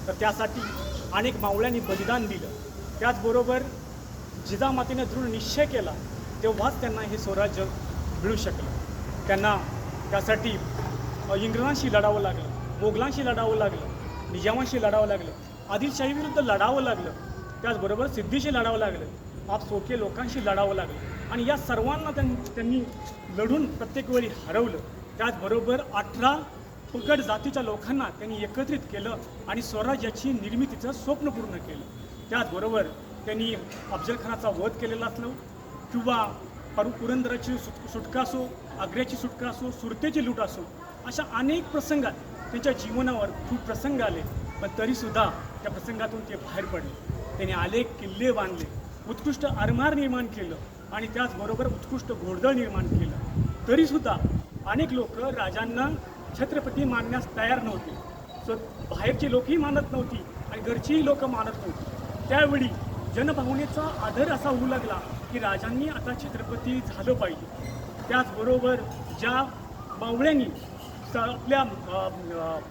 तर त्यासाठी अनेक मावळ्यांनी बलिदान दिलं. त्याचबरोबर जिजामातेने दृढ निश्चय केला, तेव्हाच त्यांना हे स्वराज्य मिळू शकलं. त्यांना त्यासाठी इंग्रजांशी लढावं लागलं, मोगलांशी लढावं लागलं, निजामांशी लढावं लागलं, आदिलशाहीविरुद्ध लढावं लागलं, त्याचबरोबर सिद्धीशी लढावं लागलं, आपसोके लोकांशी लढावं लागलं आणि या सर्वांना त्यांनी लढून प्रत्येक वेळी हरवलं. त्याचबरोबर 18 पगड जातीच्या लोकांना त्यांनी एकत्रित केलं आणि स्वराज्याची निर्मितीचं स्वप्न पूर्ण केलं. त्याचबरोबर त्यांनी अफजलखानाचा वध केलेला असलो किंवा पुरंदराची सुटका असो, आग्र्याची सुटका असो, सुरतेची लूट असो, अशा अनेक प्रसंगात त्यांच्या जीवनावर खूप प्रसंग आले, पण तरीसुद्धा त्या प्रसंगातून ते बाहेर पडले. त्यांनी अनेक किल्ले बांधले, उत्कृष्ट आरमार निर्माण केलं आणि त्याचबरोबर उत्कृष्ट घोडदळ निर्माण केलं. तरीसुद्धा अनेक लोक राजांना छत्रपती मानण्यास तयार नव्हते. बाहेरची लोकही मानत नव्हती आणि घरचीही लोक मानत नव्हती. त्यावेळी जनभावनेचा आदर असा होऊ लागला की राजांनी आता छत्रपती झालं पाहिजे. त्याचबरोबर ज्या मावळ्यांनी आपल्या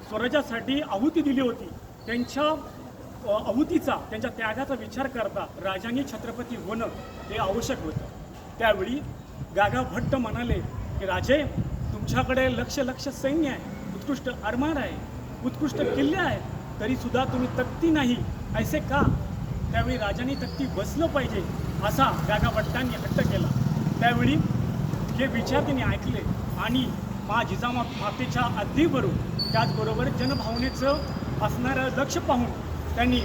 स्वराज्यासाठी आहुती दिली होती, त्यांच्या आहुतीचा, त्यांच्या त्यागाचा विचार करता राजांनी छत्रपती होणं हे आवश्यक होतं. त्यावेळी गागा भट्ट म्हणाले की राजे, तुमच्याकडे लक्ष सैन्य आहे, उत्कृष्ट आरमार आहे, उत्कृष्ट किल्ले आहेत, तरीसुद्धा तुम्ही तक्ती नाही, ऐसे का? त्यावेळी राजांनी तक्ती बसलं पाहिजे असा गागा भट्टांनी हट्ट केला. त्यावेळी हे विचार त्यांनी ऐकले आणि जिजामातेच्या आज्ञेवरून त्याचबरोबर जनभावनेचं असणारं लक्ष पाहून त्यांनी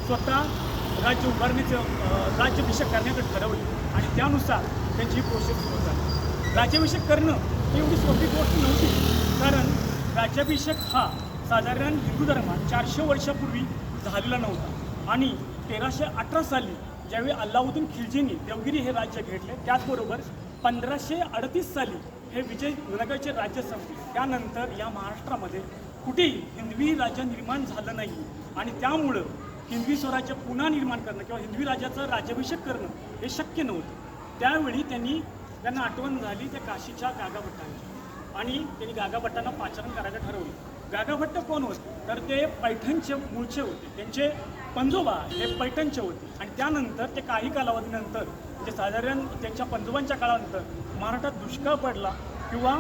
स्वतः राज्य उभारणीचं राज्याभिषेक करण्याचं ठरवले आणि त्यानुसार त्यांची प्रोसेस सुरू झाली. राज्याभिषेक करणं ही एवढी सोपी गोष्ट नव्हती, कारण राज्याभिषेक हा साधारण हिंदू धर्मात 400 वर्षापूर्वी झालेला नव्हता आणि 1318 साली ज्यावेळी अल्लाउद्दीन खिलजींनी देवगिरी हे राज्य घेतले, त्याचबरोबर 1538 साली हे विजयनगरचे राज्य संपले. त्यानंतर या महाराष्ट्रामध्ये कुठेही हिंदवी राज्य निर्माण झालं नाही आणि त्यामुळं हिंदवी स्वराज्य पुन्हा निर्माण करणं किंवा हिंदवी राज्याचा राज्याभिषेक करणं हे शक्य नव्हतं. त्यावेळी त्यांना आठवण झाली त्या काशीच्या गागा भट्टांची आणि त्यांनी गागा भट्टांना पाचारण करायचं ठरवलं. गागा भट्ट कोण होते? तर ते पैठणचे मूळचे होते, त्यांचे पंजोबा हे पैठणचे होते आणि त्यानंतर ते काही कालावधीनंतर म्हणजे साधारण त्यांच्या पंजोबांच्या काळानंतर महाराष्ट्रात दुष्काळ पडला किंवा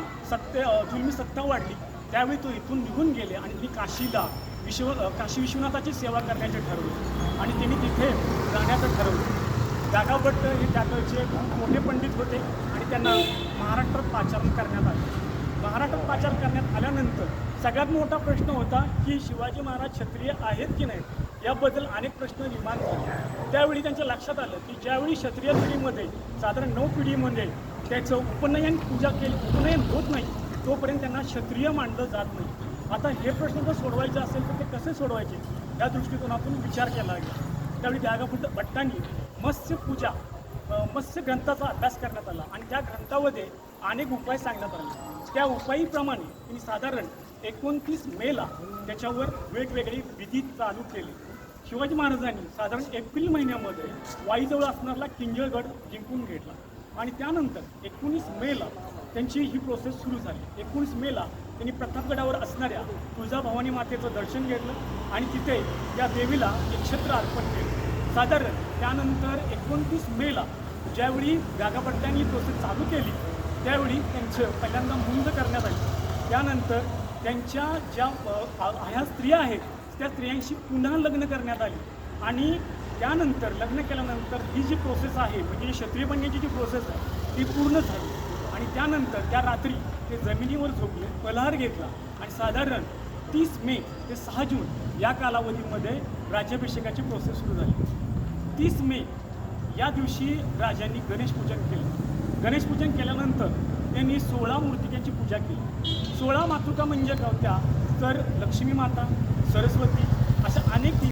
जुलमी सत्ता वाढली, त्यावेळी तो इथून निघून गेले आणि त्यांनी काशी विश्वनाथाची सेवा करण्याचे ठरवले आणि त्यांनी तिथे जाण्याचं ठरवलं. गागा भट्ट हे त्याकडचे खूप मोठे पंडित होते आणि त्यांना महाराष्ट्रात पाचारण करण्यात आले. महाराष्ट्रात पाचारण करण्यात आल्यानंतर सगळ्यात मोठा प्रश्न होता की शिवाजी महाराज क्षत्रिय आहेत की नाहीत, याबद्दल अनेक प्रश्न निर्माण झाले. त्यावेळी त्यांच्या लक्षात आलं की ज्यावेळी क्षत्रिय पिढीमध्ये साधारण 9 पिढीमध्ये त्याचं उपनयन उपनयन होत नाही, तोपर्यंत त्यांना क्षत्रिय मानलं जात नाही. आता हे प्रश्न जर सोडवायचे असेल तर ते कसे सोडवायचे, या दृष्टिकोनातून विचार केला गेला. त्यावेळी गागा भट्टांनी मत्स्य ग्रंथाचा अभ्यास करण्यात आला आणि त्या ग्रंथामध्ये अनेक उपाय सांगण्यात आले. त्या उपायीप्रमाणे त्यांनी साधारण 29 मेला त्याच्यावर वेगवेगळी विधी चालू केली. शिवाजी महाराजांनी साधारण एप्रिल महिन्यामध्ये वाईजवळ असणारा किंजळगड जिंकून घेतला आणि त्यानंतर 19 मेला त्यांची ही प्रोसेस सुरू झाली. 19 मेला त्यांनी प्रतापगडावर असणाऱ्या तुळजाभवानी मातेचं दर्शन घेतलं आणि तिथे त्या देवीला एक छत्र अर्पण केलं. साधारण त्यानंतर 29 मेला ज्यावेळी गागा भट्टांनी प्रोसेस चालू केली, त्यावेळी त्यांचं पहिल्यांदा मुंज करण्यात आली. त्यानंतर त्यांच्या ज्या ह्या स्त्रिया आहेत त्या स्त्रियांशी पुन्हा लग्न करण्यात आली आणि त्यानंतर लग्न केल्यानंतर ही जी प्रोसेस आहे म्हणजे क्षत्रिय बनण्याची जी प्रोसेस आहे ती पूर्ण झाली आणि त्यानंतर त्या रात्री ते जमिनीवर झोपले, फलाहार घेतला आणि साधारण 30 मे ते 6 जून या कालावधीमध्ये राज्याभिषेकाची प्रोसेस सुरू झाली. 30 मे या दिवशी राजांनी गणेशपूजन केलं. गणेशपूजन केल्यानंतर त्यांनी 16 मूर्तिकांची पूजा केली. 16 मातृका म्हणजे कोणत्या? तर लक्ष्मी माता, सरस्वती अशा अनेक